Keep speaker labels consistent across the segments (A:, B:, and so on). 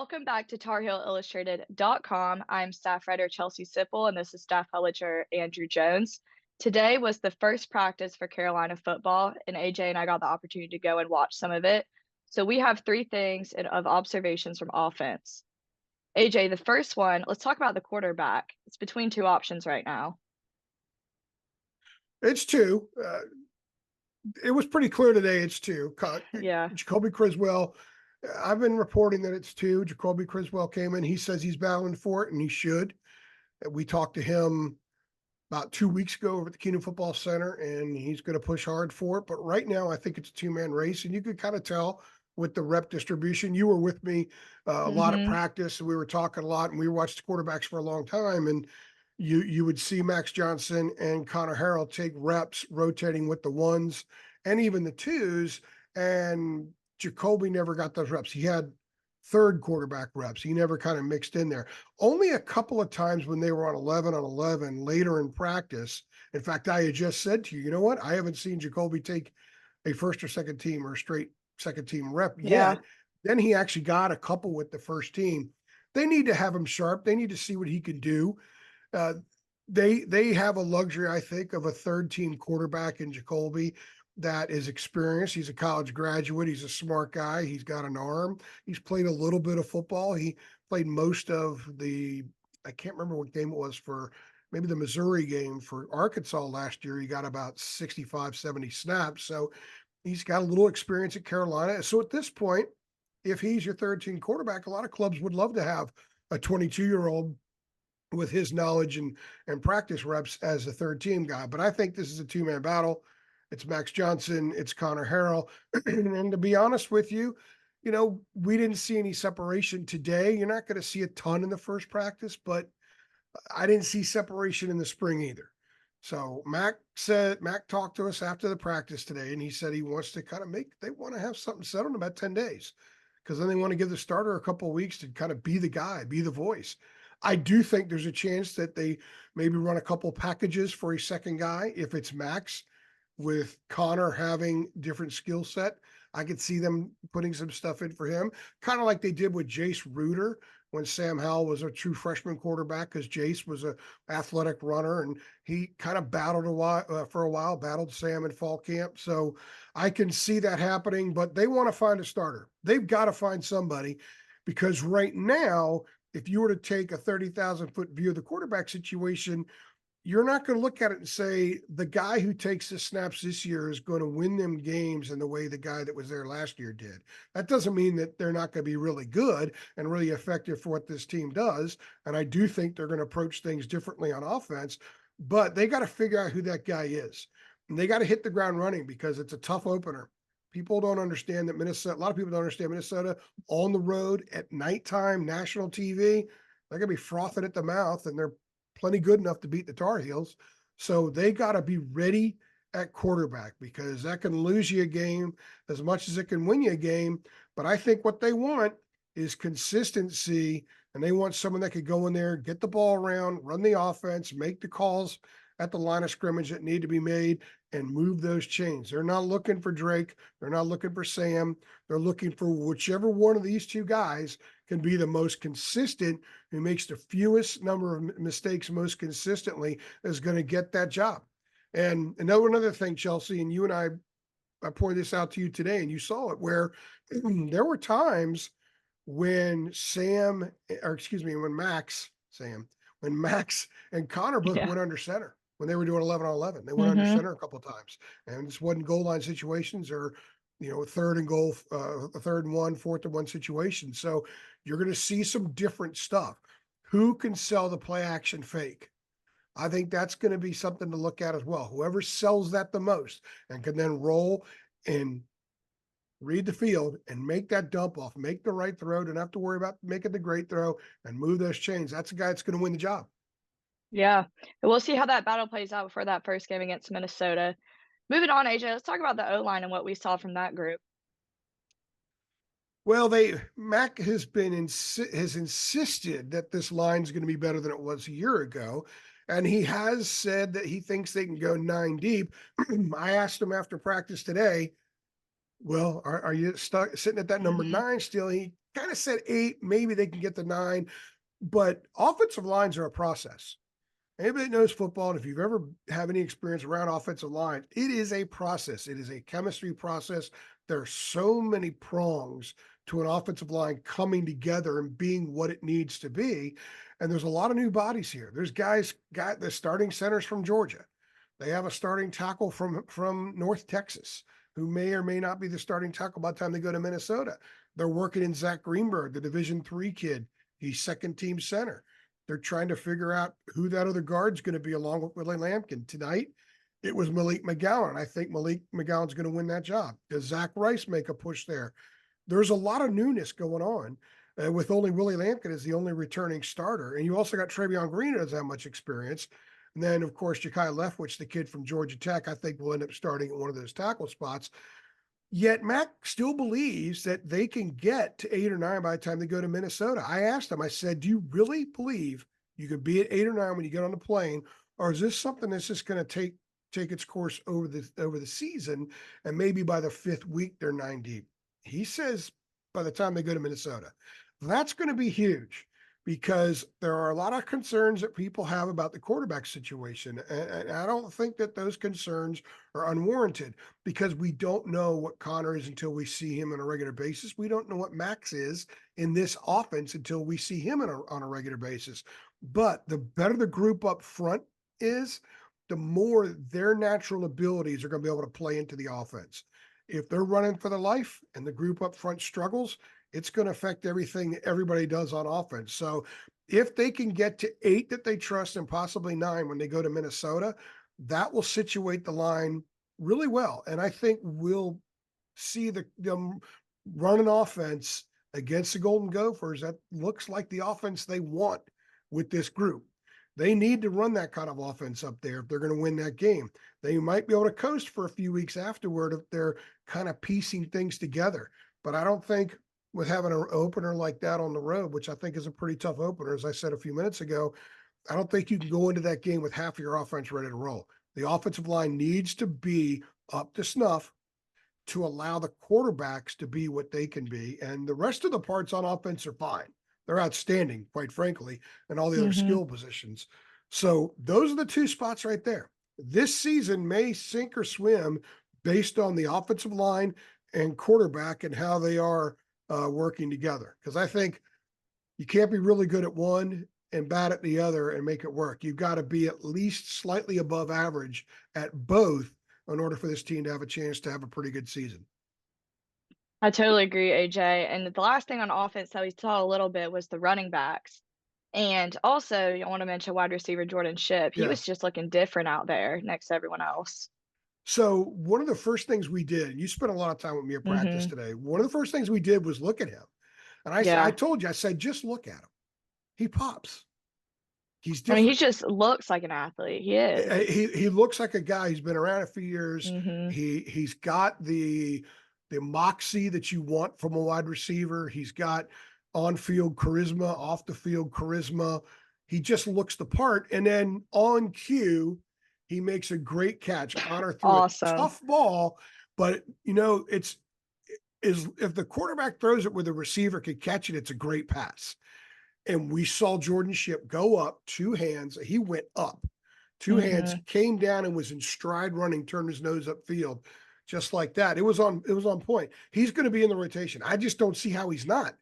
A: Welcome back to TarHeelIllustrated.com. I'm staff writer Chelsea Sipple, and this is staff publisher Andrew Jones. Today was the first practice for Carolina football, and AJ and I got the opportunity to go and watch some of it. So we have three things of observations from offense. AJ, the first one, let's talk about the quarterback. It's between two options right now.
B: It's two. It was pretty clear today it's two.
A: Yeah.
B: Jacoby Criswell, I've been reporting that it's two. Jacoby Criswell came in. He says he's battling for it, and he should. We talked to him about 2 weeks ago over at the Keenan Football Center, and he's going to push hard for it. But right now, I think it's a two-man race, and you could kind of tell with the rep distribution. You were with me a lot at
A: Mm-hmm.
B: practice, and we were talking a lot, and we watched quarterbacks for a long time, and you would see Max Johnson and Connor Harrell take reps rotating with the ones and even the twos, and Jacoby never got those reps. He had third quarterback reps. He never kind of mixed in there. Only a couple of times when they were on 11 later in practice. In fact, I had just said to you, you know what? I haven't seen Jacoby take a first or second team or a straight second team rep
A: Yeah.
B: yet. Then he actually got a couple with the first team. They need to have him sharp. They need to see what he can do. Uh, they have a luxury, I think, of a third team quarterback in Jacoby that is experienced. He's a college graduate. He's a smart guy. He's got an arm. He's played a little bit of football. He played most of I can't remember what game it was for, maybe the Missouri game for Arkansas last year. He got about 65, 70 snaps. So he's got a little experience at Carolina. So at this point, if he's your third team quarterback, a lot of clubs would love to have a 22-year-old with his knowledge and practice reps as a third team guy. But I think this is a two-man battle. It's Max Johnson, it's Connor Harrell. And to be honest with you, we didn't see any separation today. You're not going to see a ton in the first practice, but I didn't see separation in the spring either. So Mac talked to us after the practice today, and he said he wants to kind of they want to have something settled in about 10 days because then they want to give the starter a couple of weeks to kind of be the guy, be the voice. I do think there's a chance that they maybe run a couple packages for a second guy if it's Max with Connor having different skill set. I could see them putting some stuff in for him, kind of like they did with Jace Reuter when Sam Howell was a true freshman quarterback, because Jace was a athletic runner and he kind of battled for a while, battled Sam in fall camp. So I can see that happening, but they want to find a starter. They've got to find somebody because right now, if you were to take a 30,000-foot view of the quarterback situation, you're not going to look at it and say the guy who takes the snaps this year is going to win them games in the way the guy that was there last year did. That doesn't mean that they're not going to be really good and really effective for what this team does. And I do think they're going to approach things differently on offense, but they got to figure out who that guy is. And they got to hit the ground running because it's a tough opener. People don't understand that Minnesota, a lot of people don't understand Minnesota on the road at nighttime, national TV. They're going to be frothing at the mouth, and they're plenty good enough to beat the Tar Heels. So they got to be ready at quarterback because that can lose you a game as much as it can win you a game. But I think what they want is consistency, and they want someone that could go in there, get the ball around, run the offense, make the calls at the line of scrimmage that need to be made, and move those chains. They're not looking for Drake. They're not looking for Sam. They're looking for whichever one of these two guys can be the most consistent, who makes the fewest number of mistakes most consistently, is going to get that job. And another thing, Chelsea, and you and I pointed this out to you today, and you saw it, where there were times when when Max and Connor both
A: Yeah.
B: went under center when they were doing 11 on 11. They went under
A: Mm-hmm.
B: center a couple of times, and this wasn't goal line situations or third and goal, a third and one, fourth and one situation. So you're going to see some different stuff. Who can sell the play action fake? I think that's going to be something to look at as well. Whoever sells that the most and can then roll and read the field and make that dump off, make the right throw, don't have to worry about making the great throw and move those chains. That's the guy that's going to win the job.
A: Yeah. We'll see how that battle plays out before that first game against Minnesota. Moving on, AJ, let's talk about the O-line and what we saw from that group.
B: Well, Mac has has insisted that this line is going to be better than it was a year ago, and he has said that he thinks they can go 9 deep. I asked him after practice today, well, are you stuck sitting at that number
A: Mhm.
B: 9 still? kind of said 8, maybe they can get to 9, but offensive lines are a process. Anybody that knows football, and if you've ever have any experience around offensive line, it is a process. It is a chemistry process. There are so many prongs to an offensive line coming together and being what it needs to be. And there's a lot of new bodies here. There's guys got the starting centers from Georgia. They have a starting tackle from North Texas who may or may not be the starting tackle by the time they go to Minnesota. They're working in Zach Greenberg, the Division III kid. He's second team center. They're trying to figure out who that other guard's going to be along with Willie Lampkin. Tonight, it was Malik McGowan. I think Malik McGowan's going to win that job. Does Zach Rice make a push there? There's a lot of newness going on with only Willie Lampkin as the only returning starter. And you also got Travion Green, who doesn't have much experience. And then, of course, Ja'Kai Leftwich, the kid from Georgia Tech, I think will end up starting at one of those tackle spots. Yet Mac still believes that they can get to 8 or 9 by the time they go to Minnesota. I asked him, I said, do you really believe you could be at 8 or 9 when you get on the plane? Or is this something that's just going to take its course over the season, and maybe by the 5th week they're 9 deep? He says by the time they go to Minnesota. That's going to be huge because there are a lot of concerns that people have about the quarterback situation. And I don't think that those concerns are unwarranted because we don't know what Connor is until we see him on a regular basis. We don't know what Max is in this offense until we see him on a regular basis. But the better the group up front is, the more their natural abilities are going to be able to play into the offense. If they're running for their life and the group up front struggles, it's going to affect everything everybody does on offense. So if they can get to 8 that they trust and possibly 9 when they go to Minnesota, that will situate the line really well. And I think we'll see them run an offense against the Golden Gophers that looks like the offense they want with this group. They need to run that kind of offense up there if they're going to win that game. They might be able to coast for a few weeks afterward if they're kind of piecing things together. But I don't think with having an opener like that on the road, which I think is a pretty tough opener, as I said a few minutes ago, I don't think you can go into that game with half of your offense ready to roll. The offensive line needs to be up to snuff to allow the quarterbacks to be what they can be. And the rest of the parts on offense are fine. They're outstanding, quite frankly, and all the other
A: Mm-hmm.
B: skill positions. So those are the 2 spots right there. This season may sink or swim based on the offensive line and quarterback and how they are working together. Because I think you can't be really good at one and bad at the other and make it work. You've got to be at least slightly above average at both in order for this team to have a chance to have a pretty good season.
A: I totally agree, AJ. And the last thing on offense that we saw a little bit was the running backs. And also, I want to mention wide receiver Jordan Shipp. He
B: Yeah.
A: was just looking different out there next to everyone else.
B: So one of the first things we did, and you spent a lot of time with me at practice
A: Mm-hmm.
B: today. One of the first things we did was look at him. And I
A: Yeah.
B: told you, I said, just look at him. He pops. He's
A: I mean, he
B: different.
A: just looks like an athlete. He is.
B: He looks like a guy who's been around a few years.
A: Mm-hmm.
B: He's got the moxie that you want from a wide receiver. He's got on-field charisma, off the field charisma. He just looks the part. And then on cue, he makes a great catch. Connor threw a
A: Awesome.
B: tough ball, but it's is if the quarterback throws it where the receiver could catch it, it's a great pass. And we saw Jordan Shipp go up 2 hands. He went up 2 hands,
A: Mm-hmm.
B: came down and was in stride running, turned his nose upfield just like that. It was on point. He's going to be in the rotation. I just don't see how he's not.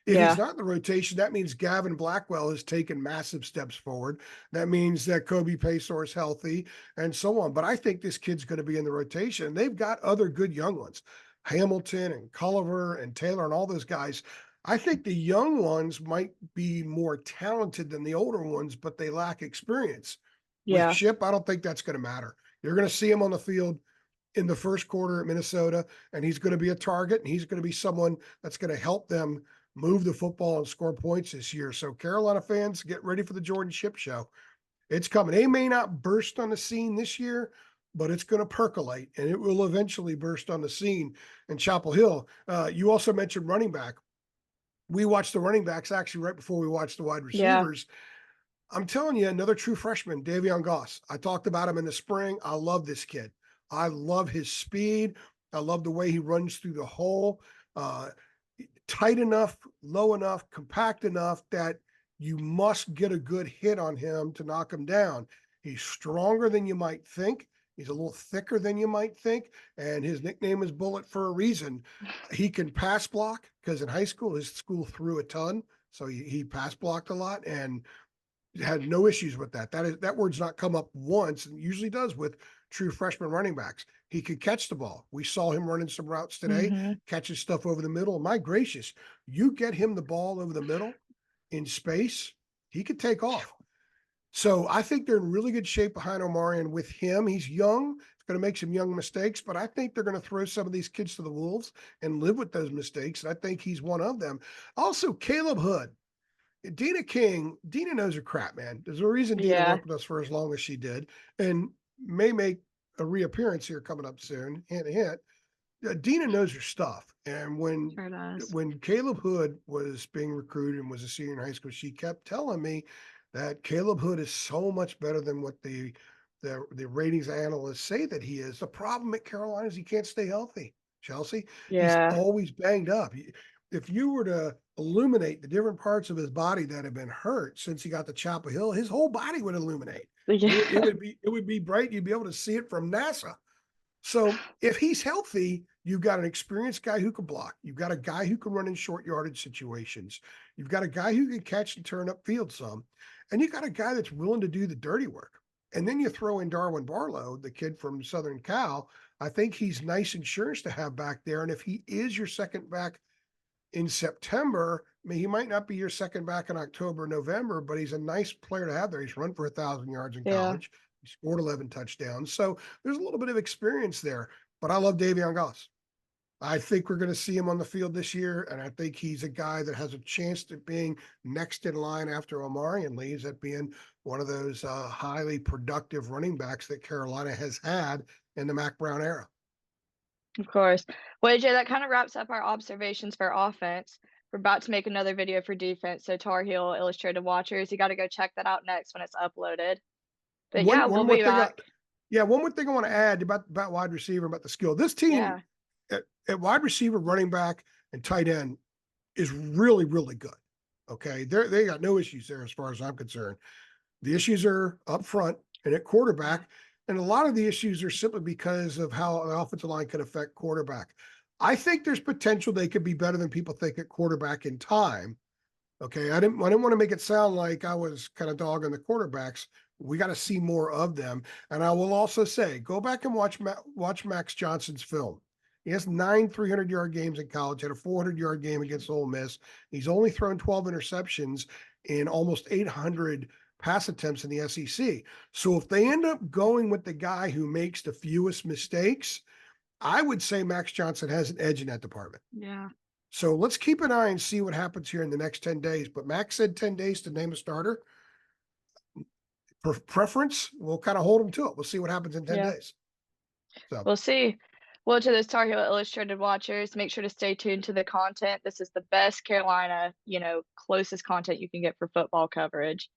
B: If he's
A: Yeah.
B: not in the rotation, that means Gavin Blackwell has taken massive steps forward. That means that Kobe Paysor is healthy and so on. But I think this kid's going to be in the rotation. They've got other good young ones, Hamilton and Culliver and Taylor and all those guys. I think the young ones might be more talented than the older ones, but they lack experience. With
A: Yeah.
B: Shipp, I don't think that's going to matter. You're going to see him on the field in the first quarter at Minnesota, and he's going to be a target, and he's going to be someone that's going to help them move the football and score points this year. So Carolina fans, get ready for the Jordan Shipp show. It's coming. They may not burst on the scene this year, but it's going to percolate, and it will eventually burst on the scene in Chapel Hill. You also mentioned running back. We watched the running backs actually right before we watched the wide
A: Yeah.
B: receivers. I'm telling you, another true freshman, Davion Goss. I talked about him in the spring. I love this kid. I love his speed. I love the way he runs through the hole. Uh, tight enough, low enough, compact enough that you must get a good hit on him to knock him down. He's stronger than you might think. He's a little thicker than you might think, and his nickname is Bullet for a reason. He can pass block because in high school, his school threw a ton, so he pass blocked a lot and had no issues with that. That word's not come up once, and usually does with true freshman running backs. He could catch the ball. We saw him running some routes today,
A: Mhm.
B: catching stuff over the middle. My gracious, you get him the ball over the middle in space, he could take off. So I think they're in really good shape behind Omarion with him. He's young. He's going to make some young mistakes, but I think they're going to throw some of these kids to the wolves and live with those mistakes. And I think he's one of them. Also, Caleb Hood. Dina knows her crap, man. There's a reason Dina
A: Yeah.
B: worked with us for as long as she did and may make a reappearance here coming up soon. Hint, hint. Dina knows her stuff. And
A: Sure does.
B: when Caleb Hood was being recruited and was a senior in high school, she kept telling me that Caleb Hood is so much better than what the ratings analysts say that he is. The problem at Carolina is he can't stay healthy. Chelsea, he's
A: Yeah.
B: always banged up. If you were to illuminate the different parts of his body that have been hurt since he got to Chapel Hill, his whole body would illuminate. It
A: Yeah.
B: would be bright. You'd be able to see it from NASA. So if he's healthy, you've got an experienced guy who can block. You've got a guy who can run in short yardage situations. You've got a guy who can catch and turn upfield some. And you've got a guy that's willing to do the dirty work. And then you throw in Darwin Barlow, the kid from Southern Cal. I think he's nice insurance to have back there. And if he is your second back in September, I mean, he might not be your second back in October, November, but he's a nice player to have there. He's run for 1,000 yards in
A: Yeah.
B: college. He scored 11 touchdowns. So there's a little bit of experience there, but I love Davion Goss. I think we're going to see him on the field this year, and I think he's a guy that has a chance to being next in line after Omari and leaves at being one of those highly productive running backs that Carolina has had in the Mac Brown era.
A: Of course. Well, AJ, that kind of wraps up our observations for offense. We're about to make another video for defense. So Tar Heel Illustrated watchers, you got to go check that out next when it's uploaded. But
B: One
A: yeah, we'll
B: one more
A: be
B: thing.
A: back.
B: Yeah, one more thing I want to add about wide receiver, about the skill. This team
A: Yeah.
B: at wide receiver, running back, and tight end is really, really good. Okay. They got no issues there as far as I'm concerned. The issues are up front and at
A: Yeah.
B: quarterback. And a lot of the issues are simply because of how the offensive line could affect quarterback. I think there's potential they could be better than people think at quarterback in time. Okay, I didn't want to make it sound like I was kind of dogging the quarterbacks. We got to see more of them. And I will also say, go back and watch Max Johnson's film. He has 9 300-yard games in college, had a 400-yard game against Ole Miss. He's only thrown 12 interceptions in almost 800 pass attempts in the SEC. So if they end up going with the guy who makes the fewest mistakes, I would say Max Johnson has an edge in that department.
A: Yeah.
B: So let's keep an eye and see what happens here in the next 10 days. But Max said 10 days to name a starter. For preference, we'll kind of hold him to it. We'll see what happens in 10
A: Yeah.
B: days. So
A: We'll see. Well, to those Tar Heel Illustrated watchers, make sure to stay tuned to the content. This is the best Carolina, closest content you can get for football coverage.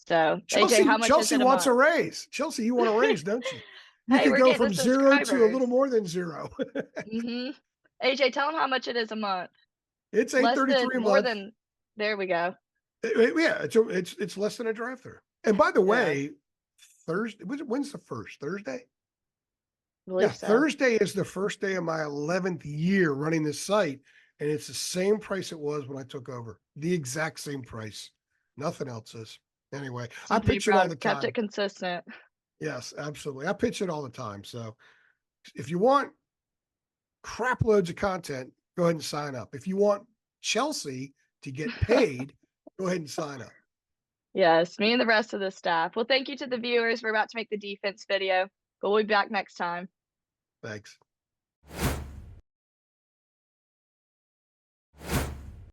A: So, AJ, how much is
B: Chelsea
A: it a
B: wants a
A: month?
B: raise. Chelsea, you want a raise, don't you? You
A: Hey,
B: could
A: we're
B: go
A: getting the
B: from 0 to a little
A: subscribers.
B: more than 0.
A: AJ, tell them how much it is a month.
B: It's
A: Less
B: 833
A: than,
B: a
A: more
B: month.
A: than, there we go.
B: Yeah, it's less than a drive through. And by the
A: Yeah,
B: way, Thursday, when's the first? Thursday?
A: I
B: Yeah,
A: believe so.
B: Thursday is the first day of my 11th year running this site, and it's the same price it was when I took over. The exact same price. Nothing else is. Anyway, I
A: Something to be
B: pitch it all
A: proud
B: the
A: of. Kept it
B: time.
A: consistent.
B: Yes, absolutely. I pitch it all the time. So if you want crap loads of content, go ahead and sign up. If you want Chelsea to get paid, go ahead and sign up.
A: Yes, me and the rest of the staff. Well, thank you to the viewers. We're about to make the defense video, but we'll be back next time.
B: Thanks.